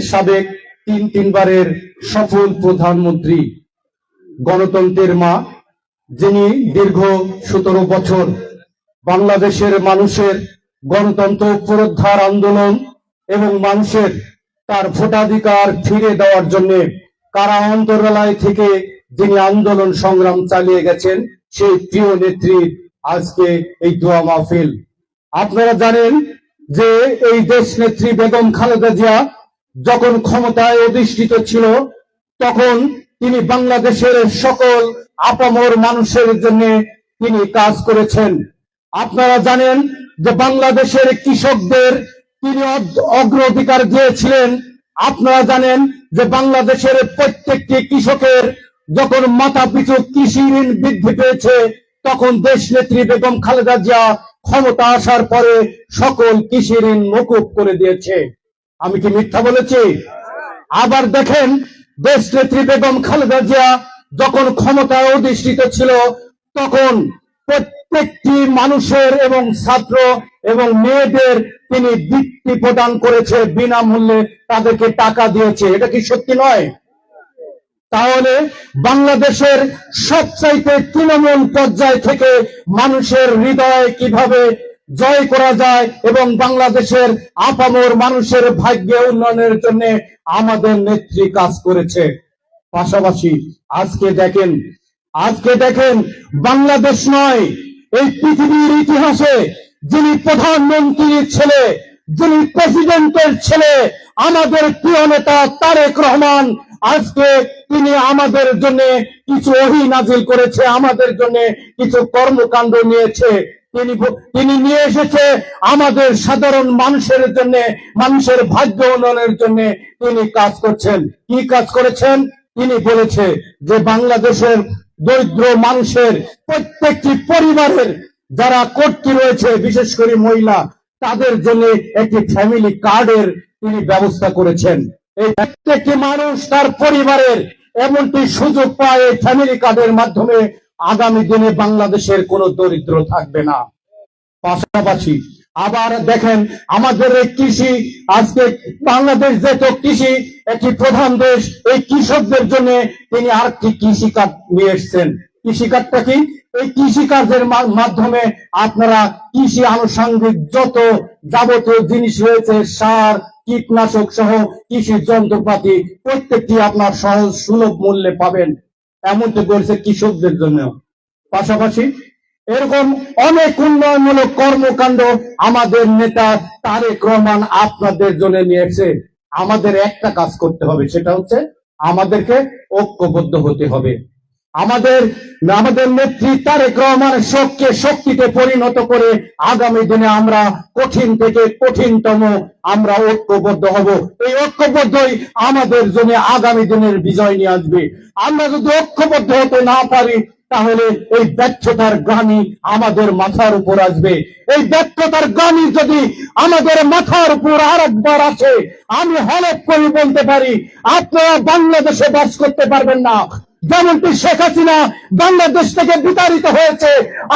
সাবেক তিনবারের সফল প্রধানমন্ত্রী, গণতন্ত্রের মা, যিনি দীর্ঘ 17 বছর বাংলাদেশের মানুষের গণতন্ত্র পুনরুদ্ধার আন্দোলন এবং মানুষের তার ভোটাধিকার ফিরে দেওয়ার জন্য কারা অন্তরালয় থেকে যিনি আন্দোলন সংগ্রাম চালিয়ে গেছেন, সেই প্রিয় নেত্রী আজকে এই দোয়া মাহফিল। আপনারা জানেন যে এই দেশ নেত্রী বেগম খালেদা জিয়া যখন ক্ষমতায় অধিষ্ঠিত ছিল, তখন তিনি বাংলাদেশের সকল আপামর মানুষের জন্য তিনি কাজ করেছেন। আপনারা জানেন যে বাংলাদেশের কৃষকদের তিনি অগ্রাধিকার দিয়েছিলেন। আপনারা জানেন যে বাংলাদেশের প্রত্যেকটি কৃষকের যখন মাথা পিছু কৃষি ঋণ বৃদ্ধি পেয়েছে, তখন দেশ নেত্রী বেগম খালেদা জিয়া ক্ষমতা আসার পরে সকল কৃষি ঋণ মকুব করে দিয়েছে। আমি কি মিথ্যা বলেছি? আবার দেখেন, দেশ নেত্রী বেগম খালেদা জিয়া যখন ক্ষমতায় অধিষ্ঠিত ছিল, তখন প্রত্যেকটি মানুষের এবং ছাত্র এবং মেয়েদের তিনি বৃত্তি প্রদান করেছে, বিনামূল্যে তাদেরকে টাকা দিয়েছে। এটা কি সত্যি নয়? তাহলে বাংলাদেশের সবচাইতে তৃণমূল পর্যায় থেকে মানুষের হৃদয় কিভাবে জয় করা যায় এবং বাংলাদেশের আপামর মানুষের ভাগ্য উন্নয়নের জন্য আমাদের নেত্রী কাজ করেছে। পাশাপাশি আজকে দেখেন বাংলাদেশ নয়, এই পৃথিবীর ইতিহাসে যিনি প্রধানমন্ত্রীর ছেলে, যিনি প্রেসিডেন্টের ছেলে, আমাদের প্রিয় নেতা তারেক রহমান, আজকে তিনি আমাদের জন্য কিছু ওহী নাজিল করেছে, আমাদের জন্য কিছু কর্মকাণ্ড নিয়েছে। তিনি নিয়ে এসেছে আমাদের সাধারণ মানুষের জন্য, মানুষের ভাগ্য উন্নয়নের জন্য তিনি কাজ করছেন। কি কাজ করেছেন? তিনি বলেছে যে বাংলাদেশের দরিদ্র মানুষের প্রত্যেকটি পরিবারের যারা কর্তৃ রয়েছে, বিশেষ করে মহিলা, তাদের জন্য একটি ফ্যামিলি কার্ডের তিনি ব্যবস্থা করেছেন। এই প্রত্যেকটি মানুষ তার পরিবারের এমনটি সুযোগ পায় এই ফ্যামিলি কার্ডের মাধ্যমে, আগামী দিনে বাংলাদেশের কোনো দরিদ্র থাকবে না। পাশাপাশি আবার দেখেন আমাদের এই কৃষি, আজকে বাংলাদেশ যেহেতু কৃষি একটি প্রধান দেশ, এই কৃষকদের জন্য তিনি আরেকটি কৃষি কার্ড নিয়ে এসেছেন। কৃষি কার্ডটা কি? এই কৃষি কার্ডের মাধ্যমে আপনারা কৃষি আনুষঙ্গিক যত যাবতীয় জিনিস রয়েছে, সার, কীটনাশক সহ কৃষি যন্ত্রপাতি প্রত্যেকটি আপনার সহজ সুলভ মূল্যে পাবেন, এমনটি করেছে কৃষকদের জন্য। পাশাপাশি এরকম অনেক উন্নয়নমূলক কর্মকাণ্ড আমাদের নেতা তারেক রহমান আপনাদের জন্য নিয়েছে। আমাদের একটা কাজ করতে হবে, সেটা হচ্ছে আমাদেরকে ঐক্যবদ্ধ হতে হবে। আমাদের নেত্রী তারেক রহমানের শক্তিতে পরিণত করে আগামী দিনে আমরা কঠিন থেকে কঠিনতম আমরা ঐক্যবদ্ধ হব। এই ঐক্যবদ্ধই আমাদের জন্য আগামী দিনের বিজয় নিয়ে আসবে। আমরা যদি ঐক্যবদ্ধ হতে না পারি, তাহলে এই ব্যর্থতার গ্লানি আমাদের মাথার উপর আসবে। এই ব্যর্থতার গ্লানি যদি আমাদের মাথার উপর আরেকবার আসে, আমি হলফ করে বলতে পারি আপনারা বাংলাদেশে বাস করতে পারবেন না। যেমনটি শেখ হাসিনা বাংলাদেশ থেকে বিতাড়িত হয়েছে,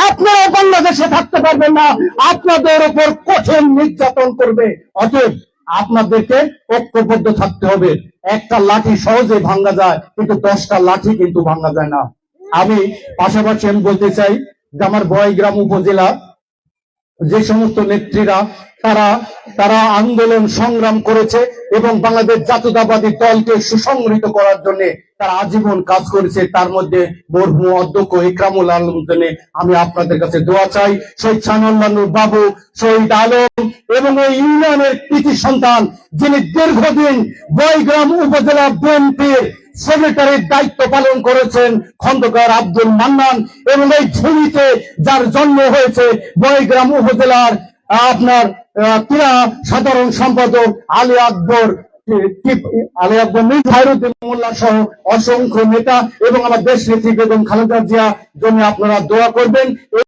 আপনারা বাংলাদেশে থাকতে পারবেন না, আপনাদের উপর কঠিন নির্যাতন করবে। অতএব আপনাদেরকে ঐক্যবদ্ধ থাকতে হবে। একটা লাঠি সহজে ভাঙা যায়, কিন্তু 10টা লাঠি কিন্তু ভাঙা যায় না। আমি পাশাপাশি আমি বলতে চাই যে আমার বড়াইগ্রাম উপজেলা যে সমস্ত নেত্রীরা তারা আন্দোলন সংগ্রাম করেছে এবং বাংলাদেশ জাতীয়তাবাদী দলকে সুসংগঠিত করার জন্য তারা আজীবন কাজ করেছে, তার মধ্যে মরহুম অধ্যক্ষ ইকরামুল আলম জন্য আমি আপনাদের কাছে দোয়া চাই। শহীদ শাহনূর বাবু, শহীদ আলম এবং এই ইউনিয়নের কৃতি সন্তান যিনি দীর্ঘদিন বড়াইগ্রাম উপজেলা বিএনপির সেক্রেটারির দায়িত্ব পালন করেছেন, খন্দকার আব্দুল মান্নান, এবং এই ঝুড়িতে যার জন্ম হয়েছে বড়াইগ্রাম উপজেলার আপনার ক্রীড়া সাধারণ সম্পাদক আলী আকবর খায়রুদ্দিন মোল্লা সহ অসংখ্য নেতা এবং আমার দেশ নেত্রী বেগম খালেদা জিয়া জন্য আপনারা দোয়া করবেন।